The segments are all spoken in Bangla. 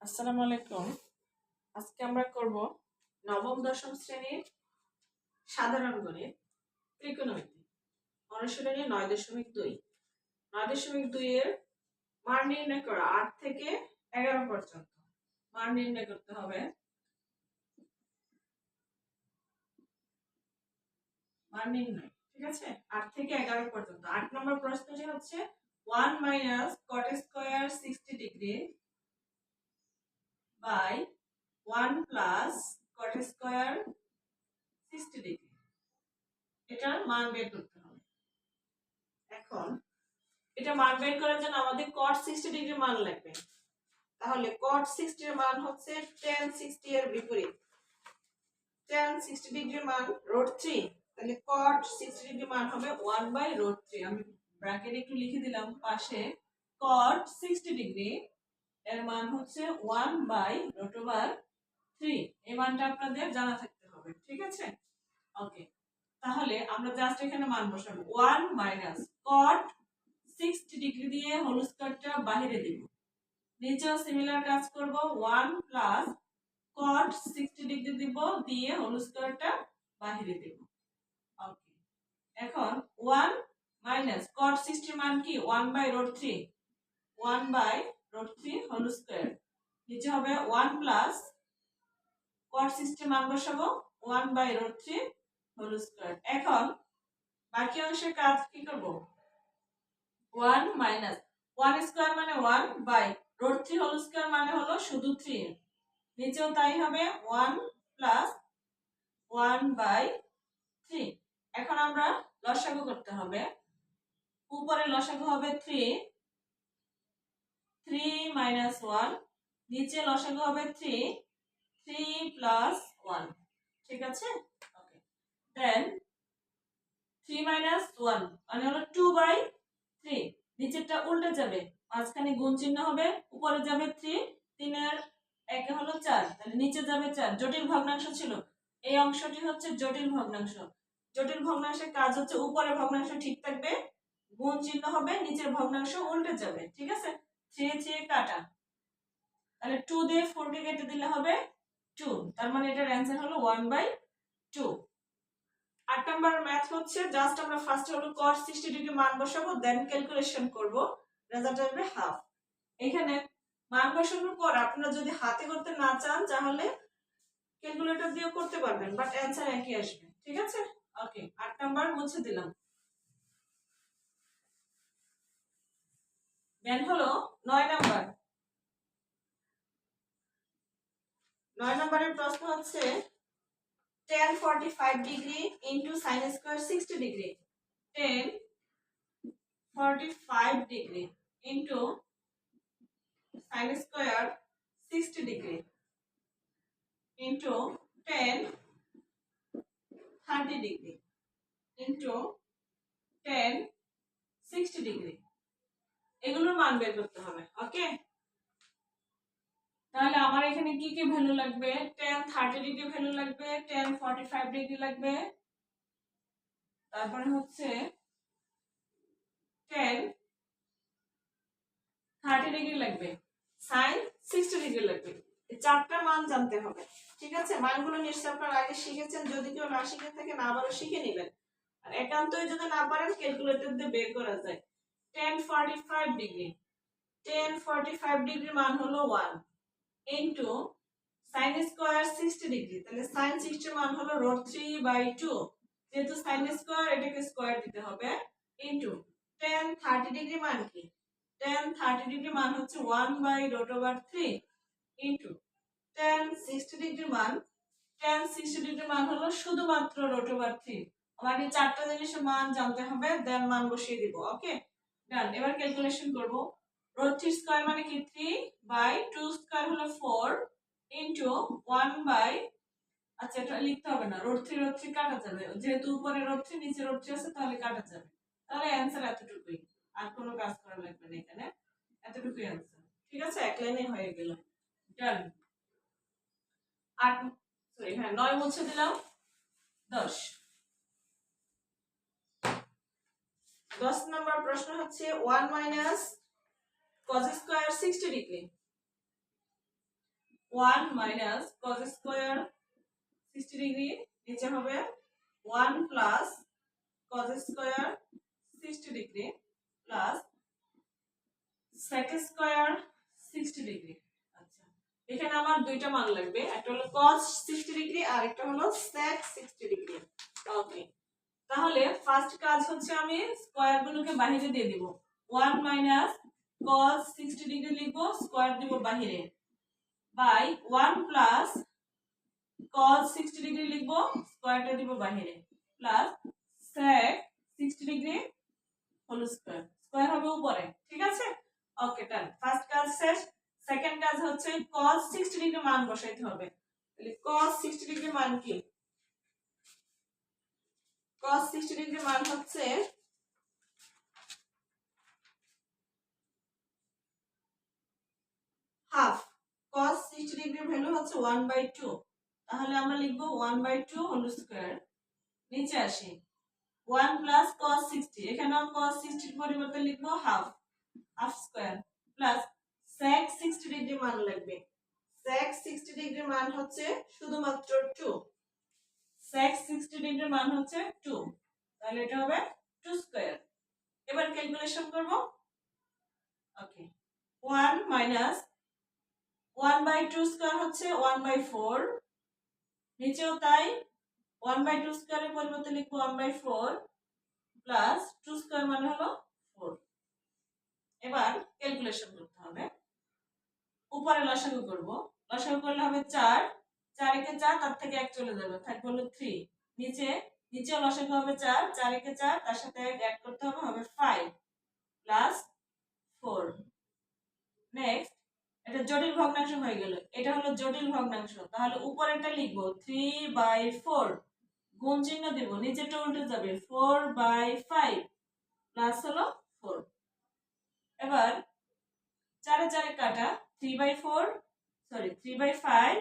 আসসালামু আলাইকুম। আজকে আমরা করব নবম দশম শ্রেণীর সাধারণ গণিত ত্রিকোণমিতি অনুশীলনী 9.2। 9.2 এর মান নির্ণয় করা 8 থেকে 11 পর্যন্ত মান নির্ণয় করতে হবে। মান নির্ণয়, ঠিক আছে? 8 থেকে 11 পর্যন্ত। 8 নম্বর প্রশ্নটি হচ্ছে 1 cot square 60 degree by 1 cot square 60 degree. এটার মান বের করতে হবে। এখন এটা মান বের করার জন্য আমাদের cot 60 ডিগ্রি মান লাগবে। তাহলে cot 60 এর মান হচ্ছে tan 60 এর বিপরীত। tan 60 ডিগ্রি মান √3। তাহলে cot 60 ডিগ্রি মান হবে 1/√3। আমি ব্র্যাকেটে একটু লিখে দিলাম পাশে cot 60 ডিগ্রি এর মান হচ্ছে 1/√3। এই মানটা আপনাদের জানা থাকতে হবে, ঠিক আছে? ওকে, তাহলে আমরা জাস্ট এখানে মান বসাবো 1 cot 60 ডিগ্রি দিয়ে হোল স্কয়ারটা বাইরে দেব। নিচেও সিমিলার কাজ করব 1 cot 60 ডিগ্রি দিব দিয়ে হোল স্কয়ারটা বাইরে দেব। ওকে, এখন 1 cot 60 মান কি 1/√3। 1/√3 হোল স্কয়ার নিচে হবে 1 cot 60 মান বসাবো 1/√3 হোল স্কয়ার। এখন বাকি অংশের কাজ কি করব 1 স্কয়ার মানে 1/√3 হোল স্কয়ার মানে হলো শুধু 3। নিচেও তাই হবে 1 1/3। এখন আমরা লসাগু করতে হবে। উপরে লসাগু হবে 3 1, নিচে লসাগু হবে 3 1, ঠিক আছে? ওকে, দেন 3 1 মানে হলো 2/3। নিচেরটা উল্টে যাবে, মাঝখানে গুণ চিহ্ন হবে, উপরে যাবে 3, 3 এর একে হলো 4, তাহলে নিচে যাবে 4। জটিল ভগ্নাংশ ছিল, এই অংশটি হচ্ছে জটিল ভগ্নাংশ। জটিল ভগ্নাংশের কাজ হচ্ছে উপরে ভগ্নাংশ ঠিক থাকবে, গুণ চিহ্ন হবে, নিচের ভগ্নাংশ উল্টে যাবে, ঠিক আছে? 3 3 কাটা, তাহলে 2 দিয়ে 4 কে কেটে দিলে হবে 2, তার মানে এটার অ্যানসার হলো 1/2। 8 নাম্বার ম্যাথ হচ্ছে জাস্ট আমরা ফার্স্টে হলো cos 60 ডিগ্রি মান বসাবো, দেন ক্যালকুলেশন করব, রেজাল্ট আসবে হাফ। এখানে মান বসানোর পর আপনারা যদি হাতে করতে না চান তাহলে ক্যালকুলেটর দিয়ে করতে পারবেন, বাট অ্যানসার একই আসবে, ঠিক আছে? ওকে, 8 নাম্বার মুছে দিলাম। দেন হলো 9 নাম্বার। 9 নাম্বারের প্রশ্ন হচ্ছে tan 45 degree into sin square 60 degree. tan 45 degree into sin square 60 degree into tan 30 degree into tan 60 degree. এগুলোর মান বের করতে হবে। ওকে, তাহলে আমার এখানে কি কি ভ্যালু লাগবে? tan 30 ডিগ্রি ভ্যালু লাগবে, tan 45 ডিগ্রি লাগবে, তারপরে হচ্ছে tan 30 ডিগ্রি লাগবে, sin 60 ডিগ্রি লাগবে। এই চারটা মান জানতে হবে, ঠিক আছে? মানগুলো নিশ্চয়ই আপনারা আগে শিখেছেন, যদি কেউ না শিখে থাকেন আবারও শিখে নেবেন। আর একান্তই যদি না পারেন ক্যালকুলেটর দিয়ে বের করা যায়। tan 45 ডিগ্রি, tan 45 ডিগ্রি মান হলো 1 ইনটু sin স্কয়ার 60 ডিগ্রি, তাহলে sin 60 মান হলো √3/2, যেহেতু sin স্কয়ার এটাকে স্কয়ার দিতে হবে, ইনটু tan 30 ডিগ্রি মান কি tan 30 ডিগ্রি মান হচ্ছে 1/√3 ইনটু tan 60 ডিগ্রি মান, tan 60 ডিগ্রি মান হলো শুধুমাত্র √3। আমাকে চারটা জিনিসের মান জানতে হবে, দেন মান বসিয়ে দিব। ওকে, ডান। এবার ক্যালকুলেশন করব। √3 স্কয়ার মানে কি 3/2 স্কয়ার হলো 4 ইনটু 1 আচ্ছা এটা লিখতে হবে না, √3 কাটা যাবে, যেহেতু উপরে √3 নিচে √3 আছে তাহলে কাটা যাবে। তাহলে অ্যানসার এতটুকুই, আর কোনো কাজ করা লাগবে না এখানে, এতটুকুই অ্যানসার, ঠিক আছে? এক লাইনে হয়ে গেল। ডান। 9 মুছে দিলাম। 10 নম্বর প্রশ্ন হচ্ছে 1 cos square 60 degree. 1 minus cos square 60 degree, নিচে হবে 1 plus cos square 60 degree plus sec square 60 degree. আচ্ছা, এখানে আমার দুইটা মান লাগবে, একটা হলো cos 60 ডিগ্রি আর একটা হলো sec 60 ডিগ্রি। ওকে, তাহলে ফার্স্ট কাজ হচ্ছে আমি স্কয়ার গুলোকে বাইরে দিয়ে দিব। 1 মাইনাস cos 60 ডিগ্রি লিখবো, স্কয়ার দিব বাইরে, বাই 1 প্লাস cos 60 ডিগ্রি লিখবো, স্কয়ারটা দিব বাইরে, plus sec 60 degree whole square, square হবে উপরে। ঠিক আছে, ওকে ডান, ফার্স্ট কাজ শেষ। সেকেন্ড কাজ হচ্ছে cos 60 ডিগ্রি মান বসাইতে হবে। তাহলে cos 60 ডিগ্রি মান কি? cos 60 ডিগ্রি মান হচ্ছে হাফ। cos 60 ডিগ্রি ভ্যালু হচ্ছে 1/2, তাহলে আমরা লিখব 1/2 হোল স্কয়ার, নিচে আসি 1 প্লাস cos 60, এখানেও cos 60 এর পরিবর্তে লিখব half, half square, plus sec 60 degree মান লাগবে। sec 60 ডিগ্রি মান হচ্ছে শুধুমাত্র 2, sec 60 ডিগ্রি মান হচ্ছে 2, তাহলে এটা হবে 2 স্কয়ার। এবার ক্যালকুলেশন করব। ওকে, 1 মাইনাস 1/2 স্কয়ার হচ্ছে 1/4, নিচেও তাই 1/2 স্কয়ারের পরিবর্তে লিখব 1/4 প্লাস 2 স্কয়ার মানে হলো 4। এবার ক্যালকুলেশন করতে হবে, উপরে লসাগু করব, লসাগু করলে হবে 4, 4 একে 4, তার থেকে 1 চলে যাবে, থাকবে হলো 3, নিচে লসাগু হবে 4, 4 একে 4, তার সাথে 1 অ্যাড করতে হবে, হবে 5 প্লাস 4। নেক্সট, এটা জটিল ভগ্নাংশ হয়ে গেল, এটা হলো জটিল ভগ্নাংশ, তাহলে উপরেরটা লিখব 3/4, গুণ চিহ্ন দেব, নিচেরটা উল্টে যাবে 4/5 প্লাস হলো 4। এবার 4 এ 4 কাটা, 3/5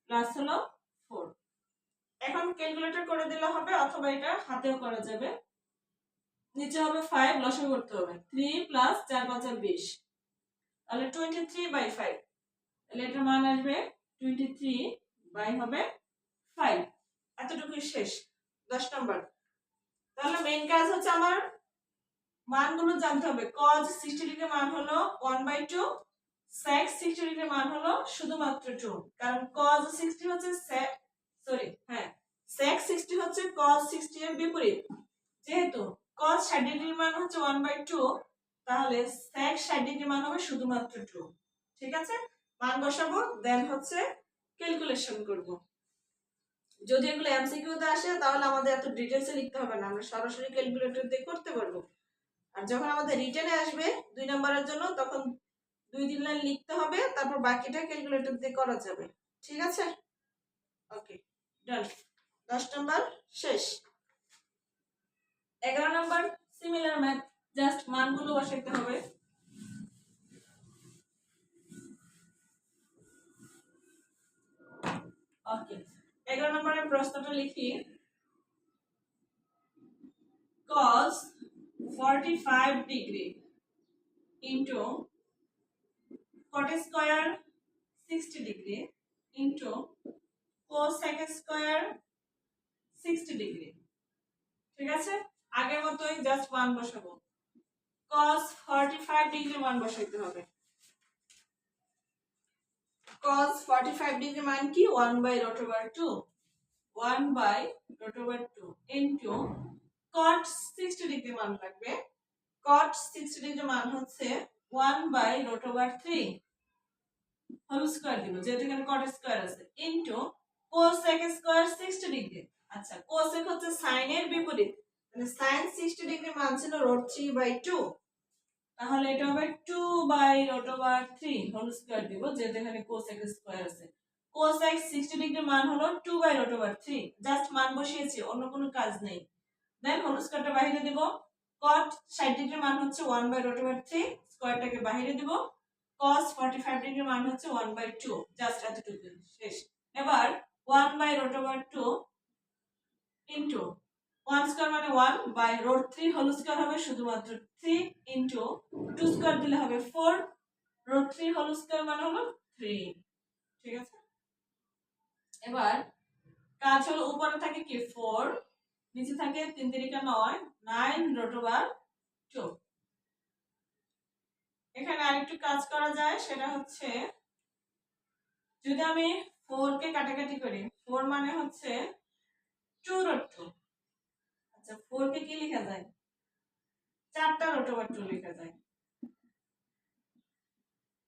প্লাস হলো 4। এখন ক্যালকুলেটর করে দিলে হবে, অথবা এটা হাতেও করা যাবে। নিচে হবে 5, লসাগু করতে হবে, 3 প্লাস 4 5 20, তাহলে 23/5, তাহলে এটার মান আসবে 23 বাই হবে 5। এতটুকুই শেষ, 10 নাম্বার। তাহলে মেইন কাজ হচ্ছে আমার মানগুলো জানতে হবে। cos 60 ডিগ্রি মান হলো 1/2, sec 60 ডিগ্রি মান হলো শুধুমাত্র 2, কারণ cos 60 হচ্ছে sec 60 হচ্ছে cos 60 এর বিপরীত। যেহেতু cos 60 ডিগ্রি মান হচ্ছে 1/2, তাহলে sec 60 ডিগ্রি মান হবে শুধুমাত্র 2। ঠিক আছে, মান বসাবো, দেন হচ্ছে ক্যালকুলেশন করব। যদি এগুলো এমসিকিউ তে আসে তাহলে আমাদের এত ডিটেইলসে লিখতে হবে না, আমরা সরাসরি ক্যালকুলেটর দিয়ে করতে পারবো। আর যখন আমাদের রিটেনে আসবে 2 নম্বরের জন্য, তখন 2-3 লাইন লিখতে হবে, তারপর বাকিটা ক্যালকুলেটর দিয়ে করা যাবে। ঠিক আছে, ওকে ডান, 10 নাম্বার শেষ। 11 নাম্বার সিমিলার ম্যাথ, জাস্ট মানগুলো বসাইতে হবে। ওকে, 11 নম্বরের প্রশ্নটা লিখি, cos 45 degree into cot square 60 degree into cosec square 60 degree. ঠিক আছে, আগের মতই জাস্ট মান বসাবো। cos 45 ডিগ্রি মান বসাইতে হবে। cos 45 ডিগ্রি মান কি? 1/√2, 1/√2 into cot 60 ডিগ্রি মান লাগবে। cot 60 ডিগ্রি মান হচ্ছে 1/√3 হোল স্কয়ার দিব, যেহেতু এখানে cot স্কয়ার আছে, ইনটু cosec স্কয়ার 60 ডিগ্রি। আচ্ছা, cosec হচ্ছে sin এর বিপরীত, মানে sin 60 ডিগ্রি মান ছিল √3/2, তাহলে এটা হবে 2/√3 হোল স্কয়ার দিব, যেহেতু এখানে cosec স্কয়ার আছে। cosec 60 ডিগ্রি মান হলো 2/√3, জাস্ট মান বসিয়েছি, অন্য কোনো কাজ নেই। দেন হোল স্কয়ারটা বাইরে দিব, cot 60 ডিগ্রি মান হচ্ছে 1/√3, স্কয়ারটাকে বাইরে দিব, cos 45 ডিগ্রি মান হচ্ছে 1/2, জাস্ট এতটুকু শেষ। এবার 1/√2 ইনটু 1 স্কয়ার মানে 1/√3 হোল স্কয়ার হবে শুধুমাত্র 3, ইনটু 2 স্কয়ার দিলে হবে 4, √3 হোল স্কয়ার মানে হলো 3। ঠিক আছে। এবার কাজ হলো উপরে থাকে কি 4, নিচে থাকে 3 3 9, 9 √2। এখানে আরেকটু কাজ করা যায়, সেটা হচ্ছে যদি আমি 4 কে কাটাকাটি করি, 4 মানে হচ্ছে 2√2। আচ্ছা 4 কে কি লেখা যায়? 4টা √2 লেখা যায়।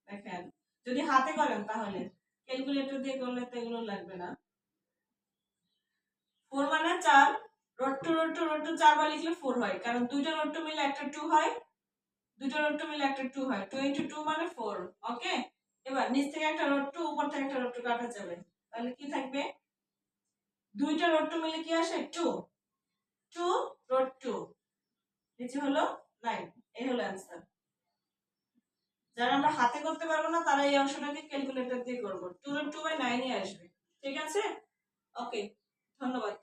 দেখেন যদি হাতে করেন তাহলে, ক্যালকুলেটর দিয়ে করলে তো এগুলো লাগবে না। 4 মানে 4, √2 4 বার লিখলে 4 হয়, কারণ দুইটা √2 মিলে একটা 2 হয়, দুইটা √2 মিলে একটা 2 হয়, 2 * 2 মানে 4। ওকে, এবার নিচ থেকে একটা √2, উপর থেকে একটা √2 কাটা যাবে, তাহলে কি থাকবে? দুইটা √2 মিলে কি আসে? 2, 2 √2, নিচে হলো 9। এই হলো অ্যান্সার। যারা আমরা হাতে করতে পারবো না তারা এই অংশটাকে ক্যালকুলেটর দিয়ে করব, 2 √2/9 আসবে। ঠিক আছে, ওকে, ধন্যবাদ।